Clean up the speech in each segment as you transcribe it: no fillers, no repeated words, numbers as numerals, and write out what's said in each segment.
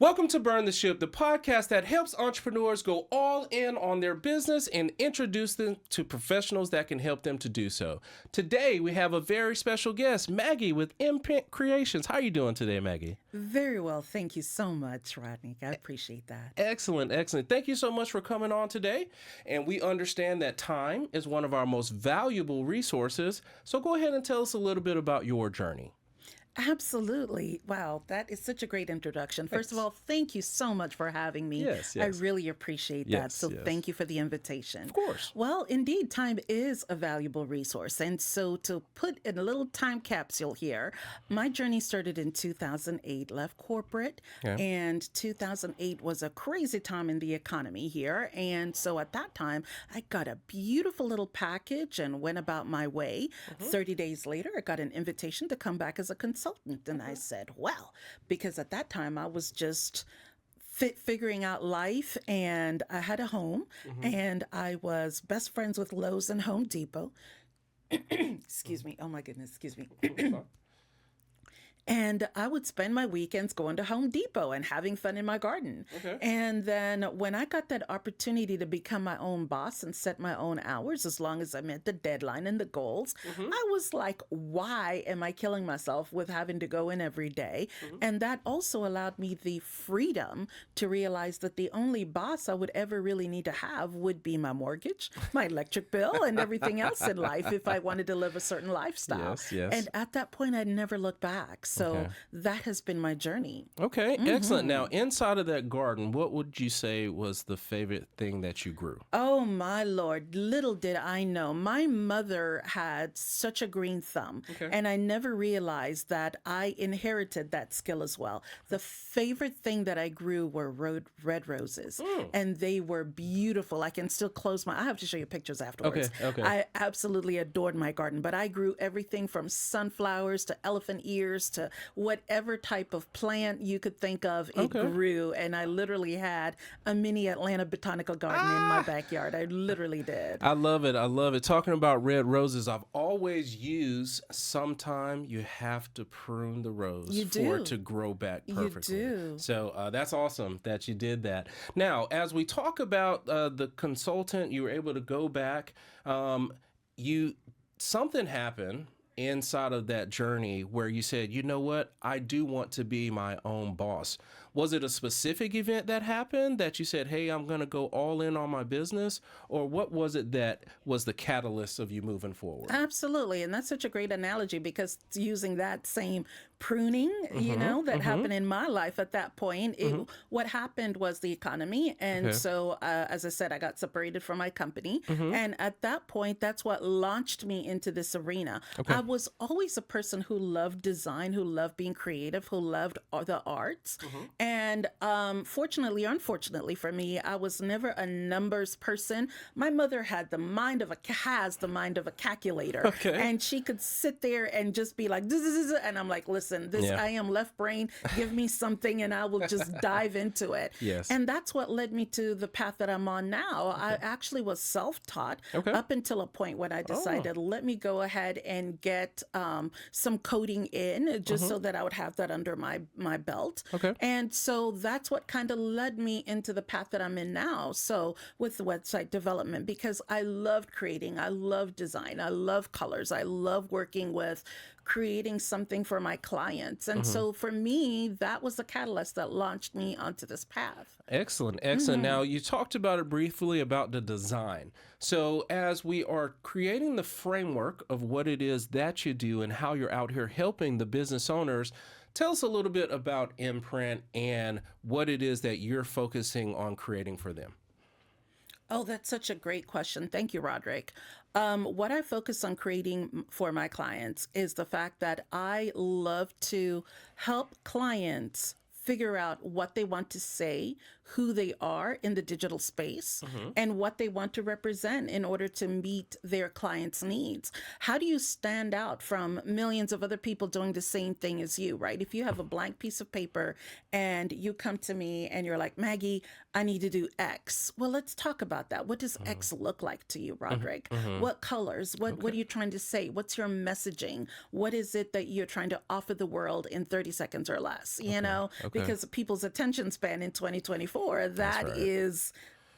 Welcome to Burn the Ship, the podcast that helps entrepreneurs go all in on their business and introduce them to professionals that can help them to do so. Today, we have a very special guest, Maggie with Imprint Creations. How are you doing today, Maggie? Very well. Thank you so much, Rodney. I appreciate that. Excellent, excellent. Thank you so much for coming on today. And we understand that time is one of our most valuable resources. So go ahead and tell us a little bit about your journey. Absolutely. Wow, that is such a great introduction. First of all, thank you so much for having me. Yes. I really appreciate that. Yes, So yes. thank you for the invitation. Of course. Well, indeed, time is a valuable resource. And so to put in a little time capsule here, my journey started in 2008, left corporate, and 2008 was a crazy time in the economy here. And so at that time, I got a beautiful little package and went about my way. 30 days later, I got an invitation to come back as a consultant. And I said, well, because at that time I was just figuring out life, and I had a home, and I was best friends with Lowe's and Home Depot. Excuse me. Oh my goodness. Excuse me. And I would spend my weekends going to Home Depot and having fun in my garden. And then when I got that opportunity to become my own boss and set my own hours, as long as I met the deadline and the goals, I was like, why am I killing myself with having to go in every day? And that also allowed me the freedom to realize that the only boss I would ever really need to have would be my mortgage, my electric bill, and everything else in life if I wanted to live a certain lifestyle. Yes. And at that point, I'd never looked back. So that has been my journey. Okay, excellent. Now, inside of that garden, what would you say was the favorite thing that you grew? Oh, my Lord. Little did I know. My mother had such a green thumb, and I never realized that I inherited that skill as well. The favorite thing that I grew were red roses, and they were beautiful. I can still close I have to show you pictures afterwards. Okay. I absolutely adored my garden, but I grew everything from sunflowers to elephant ears to whatever type of plant you could think of, it grew. And I literally had a mini Atlanta botanical garden in my backyard. I literally did. I love it. I love it. Talking about red roses, I've always used sometime you have to prune the rose for it to grow back perfectly. You do. So that's awesome that you did that. Now, as we talk about the consultant, you were able to go back. Something happened inside of that journey where you said, you know what, I do want to be my own boss. Was it a specific event that happened that you said, hey, I'm going to go all in on my business? Or what was it that was the catalyst of you moving forward? Absolutely. And that's such a great analogy, because using that same pruning, that happened in my life at that point, what happened was the economy. And so, as I said, I got separated from my company. And at that point, that's what launched me into this arena. I was always a person who loved design, who loved being creative, who loved the arts. And fortunately or unfortunately for me, I was never a numbers person. My mother has the mind of a calculator. And she could sit there and just be like, and I'm like, listen, I am left brain. Give me something and I will just dive into it. And that's what led me to the path that I'm on now. I actually was self-taught up until a point when I decided, let me go ahead and get some coding in just so that I would have that under my belt. And so that's what kind of led me into the path that I'm in now. So with the website development, because I loved creating, I love design, I love colors, I love working with creating something for my clients. And so for me, that was the catalyst that launched me onto this path. Excellent. Now, you talked about it briefly about the design. So as we are creating the framework of what it is that you do and how you're out here helping the business owners, tell us a little bit about Imprint and what it is that you're focusing on creating for them. Oh, that's such a great question. Thank you, Roderick. What I focus on creating for my clients is the fact that I love to help clients figure out what they want to say, who they are in the digital space, and what they want to represent in order to meet their clients' needs. How do you stand out from millions of other people doing the same thing as you, right? If you have a blank piece of paper and you come to me and you're like, Maggie, I need to do X. Well, let's talk about that. What does X look like to you, Roderick? What colors? What are you trying to say? What's your messaging? What is it that you're trying to offer the world in 30 seconds or less? You know, because people's attention span in 2024, that right. is,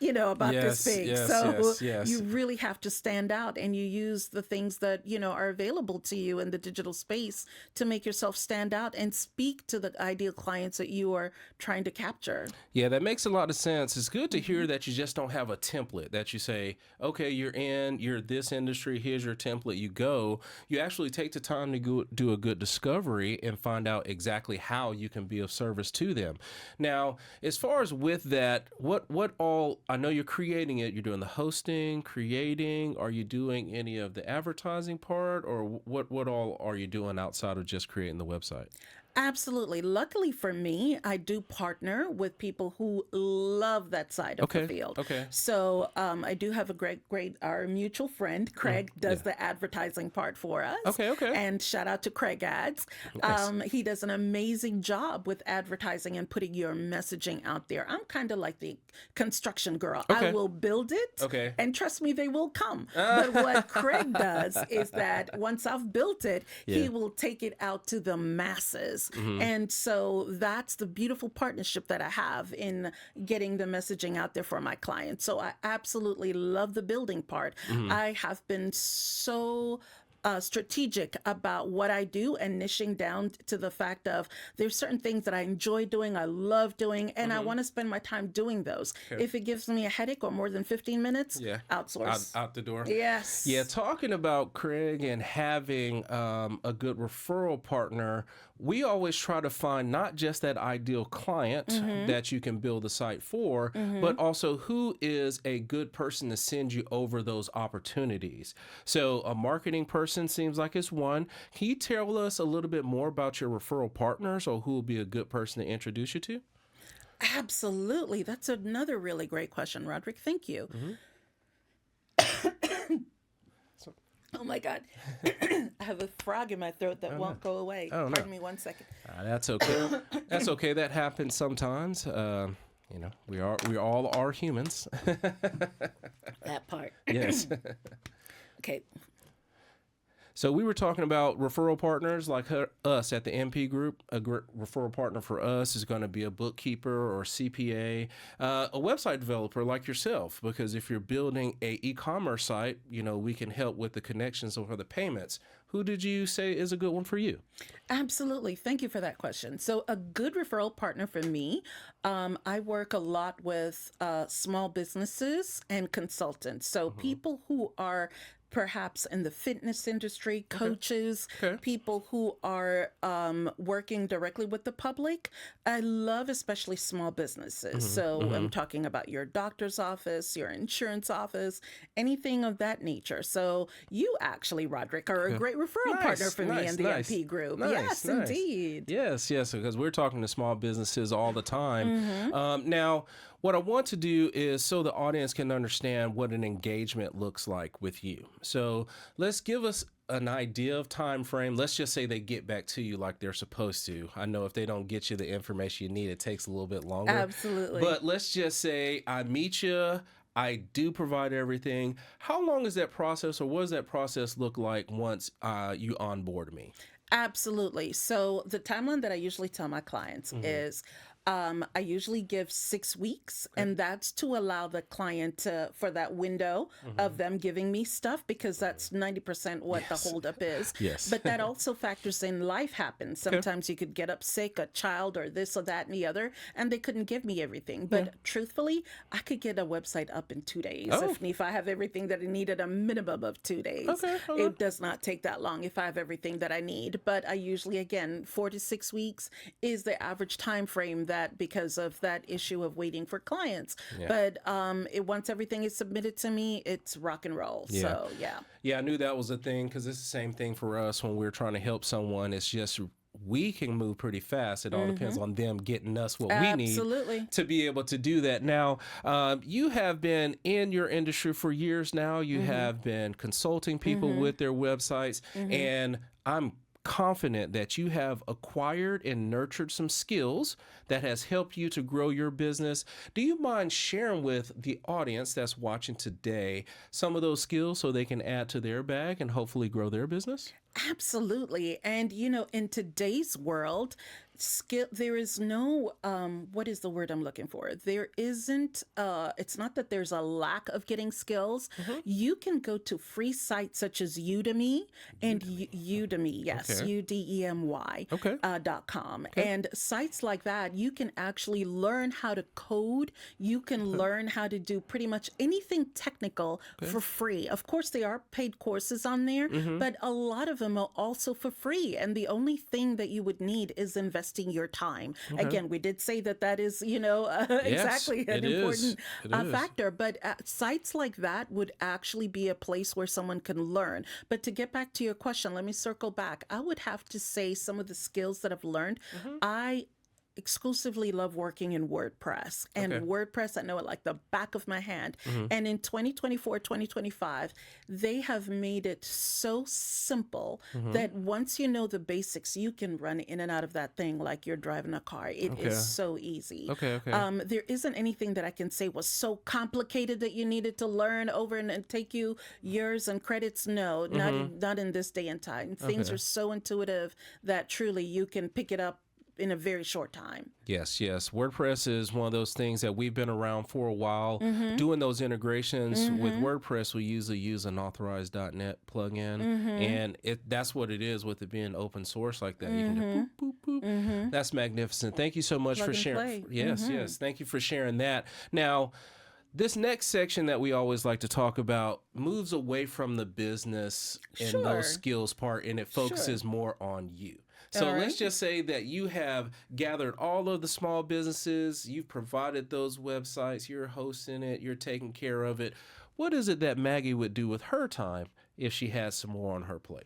about this Yes, big. yes, So yes, yes. you really have to stand out, and you use the things that, are available to you in the digital space to make yourself stand out and speak to the ideal clients that you are trying to capture. Yeah, that makes a lot of sense. It's good to hear that you just don't have a template that you say, okay, you're this industry, here's your template, you go. You actually take the time to go do a good discovery and find out exactly how you can be of service to them. Now, as far as with that, what all, I know you're creating it, you're doing the hosting, creating, are you doing any of the advertising part, or what all are you doing outside of just creating the website? Absolutely. Luckily for me, I do partner with people who love that side of the field. Okay. So I do have a great, our mutual friend, Craig, does the advertising part for us. Okay. And shout out to Craig Ads. Nice. He does an amazing job with advertising and putting your messaging out there. I'm kind of like the construction girl. Okay. I will build it. Okay. And trust me, they will come. But what Craig does is that once I've built it, he will take it out to the masses. And so that's the beautiful partnership that I have in getting the messaging out there for my clients. So I absolutely love the building part. I have been so strategic about what I do and niching down to the fact of there's certain things that I enjoy doing, I love doing, and I want to spend my time doing those. If it gives me a headache or more than 15 minutes, outsource. Out the door. Yes. Yeah, talking about Craig and having a good referral partner, we always try to find not just that ideal client that you can build the site for, but also who is a good person to send you over those opportunities. So a marketing person seems like it's one. Can you tell us a little bit more about your referral partners, or who will be a good person to introduce you to? Absolutely. That's another really great question, Roderick. Thank you. Oh my God. I have a frog in my throat that won't go away. Oh, no. Pardon me 1 second. That's okay. That's okay. That happens sometimes. We all are humans. That part. Yes. Okay. So we were talking about referral partners like us at the MP Group. A referral partner for us is going to be a bookkeeper or CPA, a website developer like yourself, because if you're building a e-commerce site, we can help with the connections or the payments. Who did you say is a good one for you? Absolutely. Thank you for that question. So a good referral partner for me, I work a lot with small businesses and consultants. So people who are perhaps in the fitness industry, coaches, people who are working directly with the public. I love especially small businesses. So I'm talking about your doctor's office, your insurance office, anything of that nature. So you actually, Roderick, are a great referral partner for me in the MP Group. Yes, indeed. Yes, because we're talking to small businesses all the time. Now, what I want to do is so the audience can understand what an engagement looks like with you. So let's give us an idea of time frame. Let's just say they get back to you like they're supposed to. I know if they don't get you the information you need, it takes a little bit longer. Absolutely. But let's just say I meet you. I do provide everything. How long is that process, or what does that process look like once you onboard me? Absolutely. So the timeline that I usually tell my clients is I usually give 6 weeks, and that's to allow the client for that window of them giving me stuff, because that's 90% what the holdup is. Yes. But that also factors in life happens. Sometimes you could get up sick, a child, or this or that and the other, and they couldn't give me everything. But truthfully, I could get a website up in 2 days. If I have everything that I need at a minimum of 2 days. It does not take that long if I have everything that I need. But I usually, again, 4 to 6 weeks is the average time frame that, because of that issue of waiting for clients. But once everything is submitted to me, it's rock and roll. So I knew that was a thing, because it's the same thing for us when we're trying to help someone. It's just we can move pretty fast. It all depends on them getting us what we need to be able to do that. Now, you have been in your industry for years now. You have been consulting people with their websites, and I'm confident that you have acquired and nurtured some skills that has helped you to grow your business. Do you mind sharing with the audience that's watching today some of those skills so they can add to their bag and hopefully grow their business? Absolutely. And, in today's world, there is no, what is the word I'm looking for? There isn't, it's not that there's a lack of getting skills. You can go to free sites such as Udemy and Udemy, yes, Okay. Udemy, Okay. .com. Okay. And sites like that, you can actually learn how to code. You can learn how to do pretty much anything technical for free. Of course, there are paid courses on there, but a lot of them are also for free. And the only thing that you would need is investing your time. Again, we did say that is, exactly an it is. important It is. factor. But sites like that would actually be a place where someone can learn. But to get back to your question, let me circle back. I would have to say some of the skills that I've learned, I exclusively love working in WordPress. And Okay. WordPress, I know it like the back of my hand. And in 2024, 2025, they have made it so simple that once you know the basics, you can run in and out of that thing like you're driving a car. It is so easy. Okay. There isn't anything that I can say was so complicated that you needed to learn over and take you years and credits. No, not in this day and time. Things are so intuitive that truly you can pick it up in a very short time. Yes. WordPress is one of those things that we've been around for a while. Doing those integrations with WordPress, we usually use an authorized.net plugin, and that's what it is with it being open source like that. You can just boop, boop, boop. That's magnificent. Thank you so much Plug for and sharing. play. Yes. Thank you for sharing that. Now, this next section that we always like to talk about moves away from the business and Sure. those skills part, and it focuses more on you. So All right. let's just say that you have gathered all of the small businesses, you've provided those websites, you're hosting it, you're taking care of it. What is it that Maggie would do with her time if she had some more on her plate?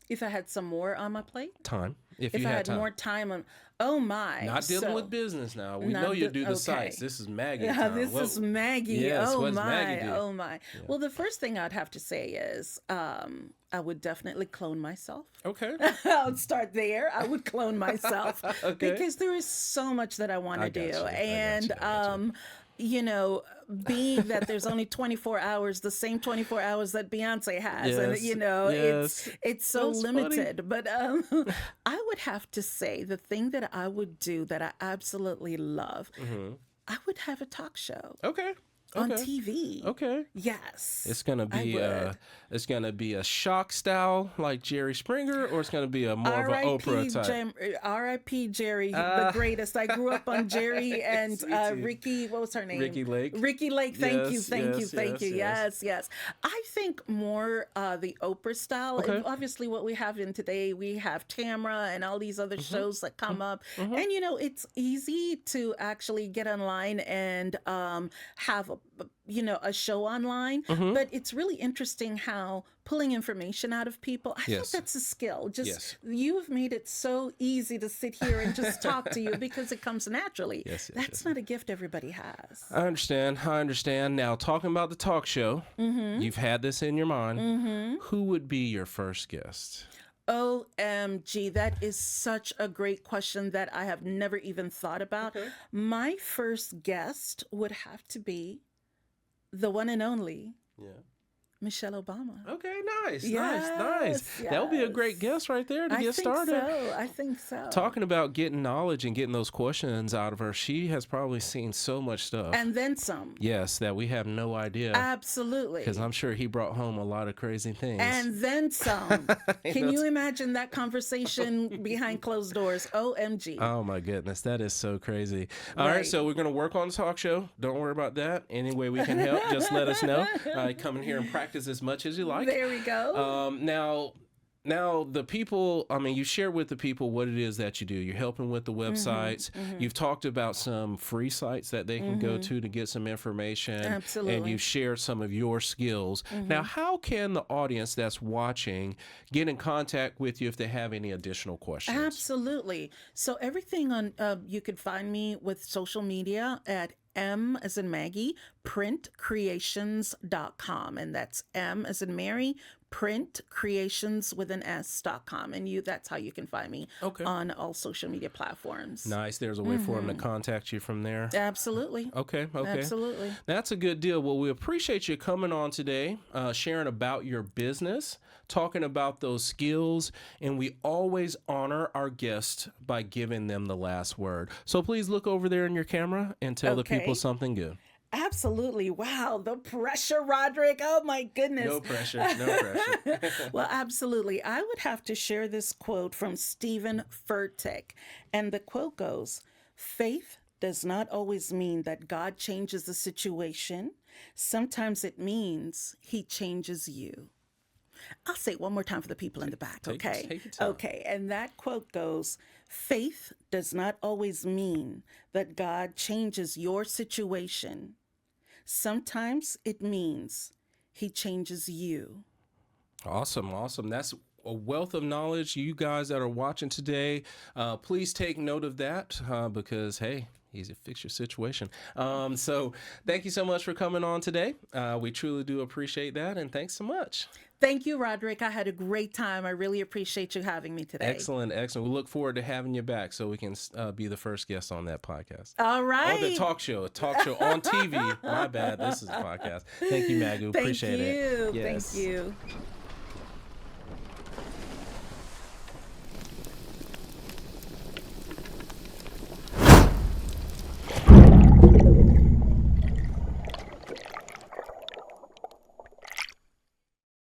If I had some more on my plate? Time. If If you I had had time. more time on, oh my. Not dealing So- with business now. We Not know you the- do the okay. sites. This is Maggie Yeah, time. this is Maggie. Yes, Oh what does my. Maggie do? Oh my. Well, the first thing I'd have to say is I would definitely clone myself. Okay. I would start there. I would clone myself Okay. because there is so much that I want I to got do. you. I got And you. I got you. being that there's only 24 hours, the same 24 hours that Beyonce has, and Yes. it's so That's limited. But I would have to say the thing that I would do that I absolutely love, I would have a talk show Okay. on Okay. TV. Okay. Yes. It's gonna be would. a shock style like Jerry Springer, or it's gonna be a more of an Oprah type. R.I.P. Jerry, the greatest. I grew up on Jerry and Me too. Ricky. What was her name? Ricky Lake. Ricky Lake. Thank you. Yes. Yes. I think more the Oprah style. Okay. And obviously, what we have in today, we have Tamra and all these other shows that come up, and it's easy to actually get online and have a show online, but it's really interesting how pulling information out of people, I think Yes. that's a skill. Just Yes. you've made it so easy to sit here and just talk to you because it comes naturally. Yes, That's not a gift everybody has. I understand. Now, talking about the talk show, you've had this in your mind. Who would be your first guest? OMG, that is such a great question that I have never even thought about. Okay. My first guest would have to be the one and only Yeah. Michelle Obama. Okay, nice. Yes, That would be a great yes. guest right there to I get think started. so. I think so. Talking about getting knowledge and getting those questions out of her, she has probably seen so much stuff. And then some. Yes, that we have no idea. Absolutely. Because I'm sure he brought home a lot of crazy things. And then some. Can you imagine that conversation behind closed doors? OMG. Oh my goodness, that is so crazy. All right, Right. so we're going to work on the talk show. Don't worry about that. Any way we can help, just let us know. Come in here and practice as much as you like. There we go. Now the people, you share with the people what it is that you do. You're helping with the websites. You've talked about some free sites that they can go to get some information. Absolutely. And you've shared some of your skills. Now, how can the audience that's watching get in contact with you if they have any additional questions? Absolutely. So everything on, you could find me with social media at M as in Maggie, printcreations.com. And that's M as in Mary, printcreationswithan s.com, and that's how you can find me on all social media platforms. Nice. There's a way for them to contact you from there. Absolutely. Okay. Absolutely. That's a good deal. Well, we appreciate you coming on today, sharing about your business, talking about those skills, and we always honor our guests by giving them the last word. So please look over there in your camera and tell the people something good. Absolutely. Wow. The pressure, Roderick. Oh, my goodness. No pressure. No pressure. Well, absolutely. I would have to share this quote from Stephen Furtick. And the quote goes, "Faith does not always mean that God changes the situation. Sometimes it means he changes you." I'll say it one more time for the people in the back, okay? Take your time. Okay, and that quote goes, "Faith does not always mean that God changes your situation. Sometimes it means he changes you." Awesome. That's a wealth of knowledge. You guys that are watching today, please take note of that because, hey, easy to fix your situation. So thank you so much for coming on today. We truly do appreciate that, and thanks so much. Thank you, Roderick. I had a great time. I really appreciate you having me today. Excellent. We look forward to having you back so we can be the first guest on that podcast. All right. Oh, the talk show on TV. My bad. This is a podcast. Thank you, Maggie. Appreciate it. Thank you.